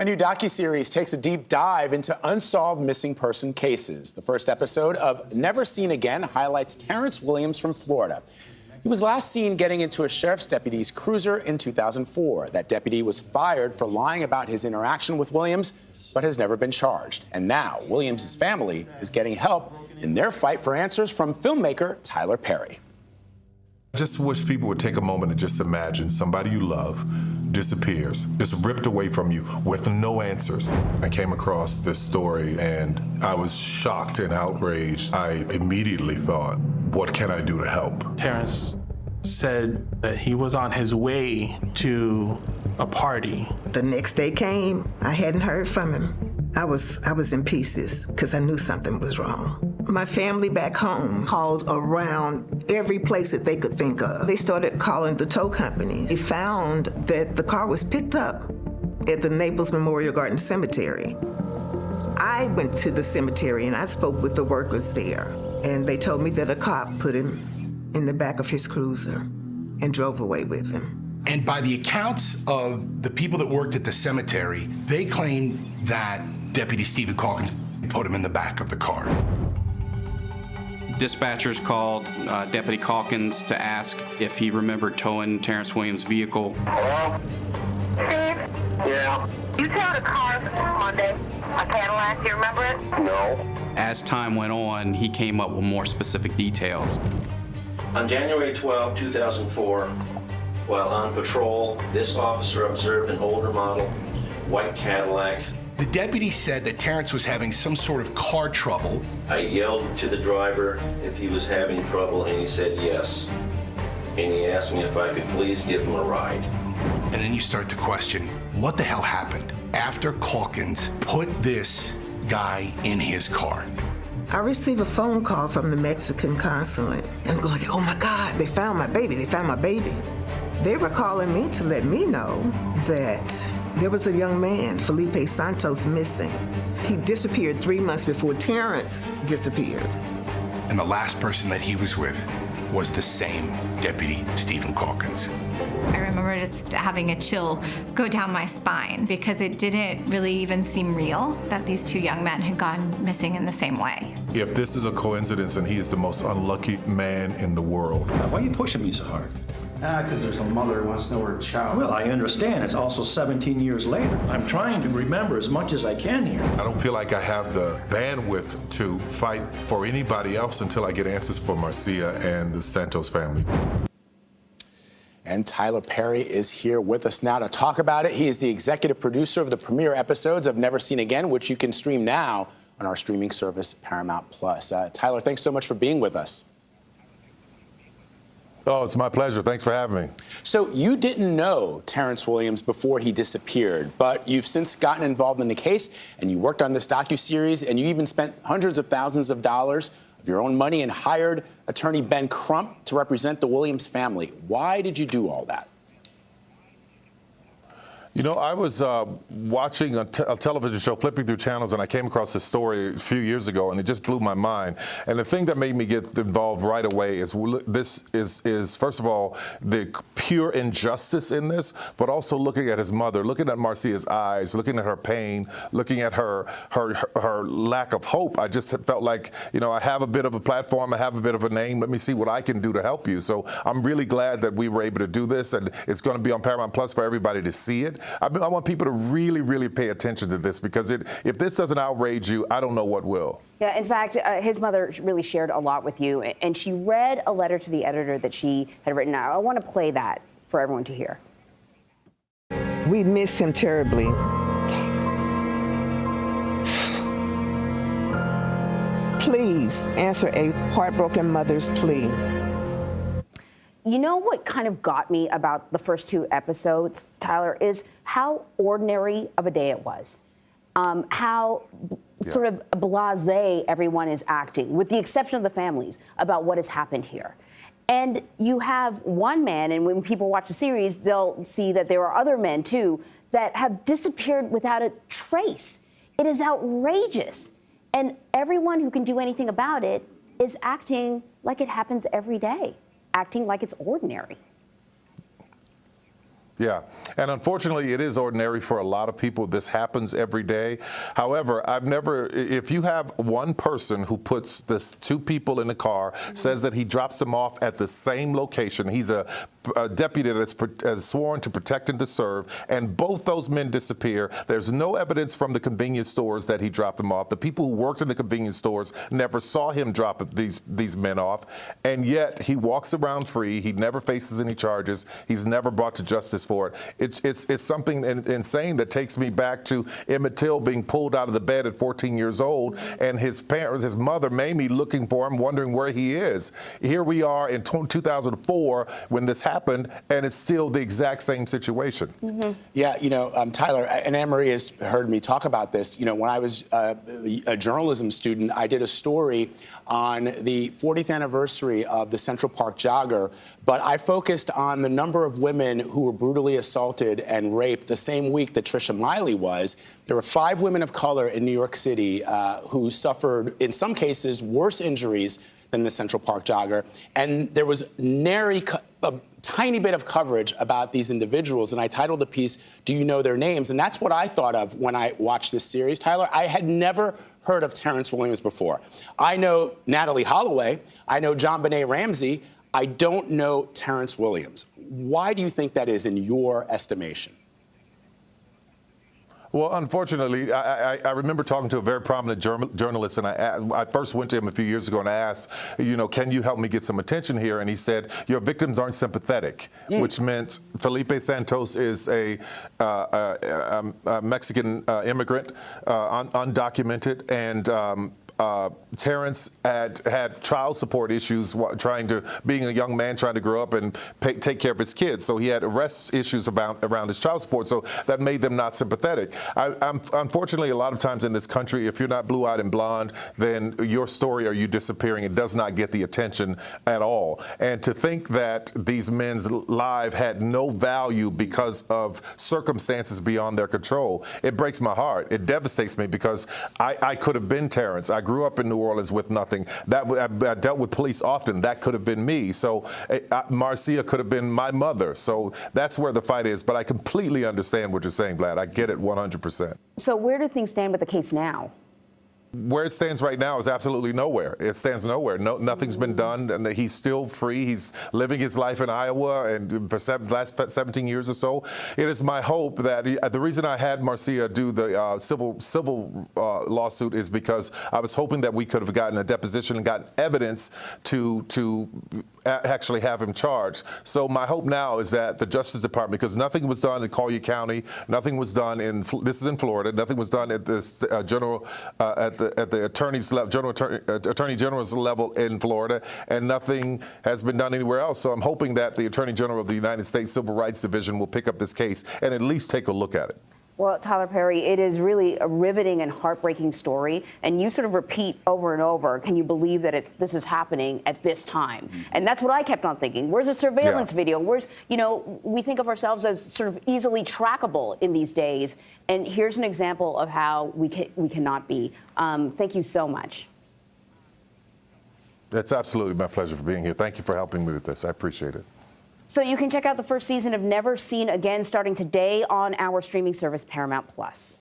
A new docuseries takes a deep dive into unsolved missing person cases. The first episode of Never Seen Again highlights Terrence Williams from Florida. He was last seen getting into a sheriff's deputy's cruiser in 2004. That deputy was fired for lying about his interaction with Williams, but has never been charged. And now Williams' family is getting help in their fight for answers from filmmaker Tyler Perry. I just wish people would take a moment and just imagine somebody you love disappears, just ripped away from you with no answers. I came across this story and I was shocked and outraged. I immediately thought, what can I do to help? Terrence said that he was on his way to a party. The next day came, I hadn't heard from him. I was in pieces because I knew something was wrong. My family back home called around every place that they could think of. They started calling the tow companies. They found that the car was picked up at the Naples Memorial Garden Cemetery. I went to the cemetery and I spoke with the workers there, and they told me that a cop put him in the back of his cruiser and drove away with him. And by the accounts of the people that worked at the cemetery, they claimed that Deputy Stephen Calkins put him in the back of the car. Dispatchers called Deputy Calkins to ask if he remembered towing Terrence Williams' vehicle. Hello? Steve? Yeah? You towed a car Monday, a Cadillac, do you remember it? No. As time went on, he came up with more specific details. On January 12, 2004, while on patrol, this officer observed an older model, white Cadillac. The deputy said that Terrence was having some sort of car trouble. I yelled to the driver if he was having trouble, and he said yes. And he asked me if I could please give him a ride. And then you start to question, what the hell happened after Calkins put this guy in his car? I received a phone call from the Mexican consulate, and I'm going, oh my God, they found my baby, they found my baby. They were calling me to let me know that there was a young man, Felipe Santos, missing. He disappeared 3 months before Terrence disappeared. And the last person that he was with was the same Deputy Stephen Calkins. I remember just having a chill go down my spine because it didn't really even seem real that these two young men had gone missing in the same way. If this is a coincidence, and he is the most unlucky man in the world. Why are you pushing me so hard? Because there's a mother who wants to know her child. Well, I understand. It's also 17 years later. I'm trying to remember as much as I can here. I don't feel like I have the bandwidth to fight for anybody else until I get answers for Marcia and the Santos family. And Tyler Perry is here with us now to talk about it. He is the executive producer of the premiere episodes of Never Seen Again, which you can stream now on our streaming service, Paramount Plus. Tyler, thanks so much for being with us. Oh, it's my pleasure. Thanks for having me. So you didn't know Terrence Williams before he disappeared, but you've since gotten involved in the case, and you worked on this docuseries, and you even spent hundreds of thousands of dollars of your own money and hired attorney Ben Crump to represent the Williams family. Why did you do all that? You know, I was watching a television show, flipping through channels, and I came across this story a few years ago, and it just blew my mind. And the thing that made me get involved right away is this is first of all, the pure injustice in this, but also looking at his mother, looking at Marcia's eyes, looking at her pain, looking at her lack of hope. I just felt like, you know, I have a bit of a platform, I have a bit of a name, let me see what I can do to help you. So I'm really glad that we were able to do this, and it's going to be on Paramount Plus for everybody to see it. I want people to really, really pay attention to this, because if this doesn't outrage you, I don't know what will. Yeah, in fact, his mother really shared a lot with you, and she read a letter to the editor that she had written. I want to play that for everyone to hear. We miss him terribly. Please answer a heartbroken mother's plea. You know what kind of got me about the first two episodes, Tyler, is how ordinary of a day it was. How sort of blasé everyone is acting, with the exception of the families, about what has happened here. And you have one man, and when people watch the series, they'll see that there are other men, too, that have disappeared without a trace. It is outrageous. And everyone who can do anything about it is acting like it happens every day, acting like it's ordinary. Yeah, and unfortunately, it is ordinary for a lot of people. This happens every day. However, if you have one person who puts this two people in the car, says that he drops them off at the same location, he's a deputy that's sworn to protect and to serve, and both those men disappear. There's no evidence from the convenience stores that he dropped them off. The people who worked in the convenience stores never saw him drop these men off, and yet he walks around free. He never faces any charges. He's never brought to justice for it. It's something insane that takes me back to Emmett Till being pulled out of the bed at 14 years old, and his parents, his mother Mamie, looking for him, wondering where he is. Here we are in 2004 when this happened, and it's still the exact same situation. Yeah, Tyler and Anne-Marie has heard me talk about this. When I was a journalism student, I did a story on the 40th anniversary of the Central Park jogger, but I focused on the number of women who were brutally assaulted and raped the same week that Trisha Miley was. There were 5 women of color in New York City who suffered, in some cases, worse injuries than the Central Park jogger. And there was nary a tiny bit of coverage about these individuals. And I titled the piece, "Do You Know Their Names?" And that's what I thought of when I watched this series, Tyler. I had never heard of Terrence Williams before. I know Natalie Holloway. I know John Benet Ramsey. I don't know Terrence Williams. Why do you think that is in your estimation? Well, unfortunately, I remember talking to a very prominent journalist, and I first went to him a few years ago and I asked, can you help me get some attention here? And he said, your victims aren't sympathetic, which meant Felipe Santos is a Mexican immigrant, undocumented, and Terrence had child support issues being a young man trying to grow up and take care of his kids. So he had arrest issues around his child support. So that made them not sympathetic. Unfortunately, a lot of times in this country, if you're not blue-eyed and blonde, then your story or you disappearing, it does not get the attention at all. And to think that these men's lives had no value because of circumstances beyond their control, it breaks my heart. It devastates me because I could have been Terrence. I grew up in New Orleans with nothing. I dealt with police often. That could have been me. So Marcia could have been my mother. So that's where the fight is. But I completely understand what you're saying, Vlad. I get it 100%. So where do things stand with the case now? Where it stands right now is absolutely nowhere. It stands nowhere. Nothing's been done, and he's still free. He's living his life in Iowa, and for the last 17 years or so. It is my hope that the reason I had Marcia do the civil lawsuit is because I was hoping that we could have gotten a deposition and gotten evidence to actually have him charged. So my hope now is that the Justice Department, because nothing was done in Collier County, nothing was done this is in Florida, nothing was done at this at the Attorney General's level in Florida, and nothing has been done anywhere else. So I'm hoping that the Attorney General of the United States Civil Rights Division will pick up this case and at least take a look at it. Well, Tyler Perry, it is really a riveting and heartbreaking story, and you sort of repeat over and over, can you believe that this is happening at this time? And that's what I kept on thinking. Where's the surveillance video? Where's, we think of ourselves as sort of easily trackable in these days, and here's an example of how we cannot be. Thank you so much. It's absolutely my pleasure for being here. Thank you for helping me with this. I appreciate it. So you can check out the first season of Never Seen Again starting today on our streaming service, Paramount+.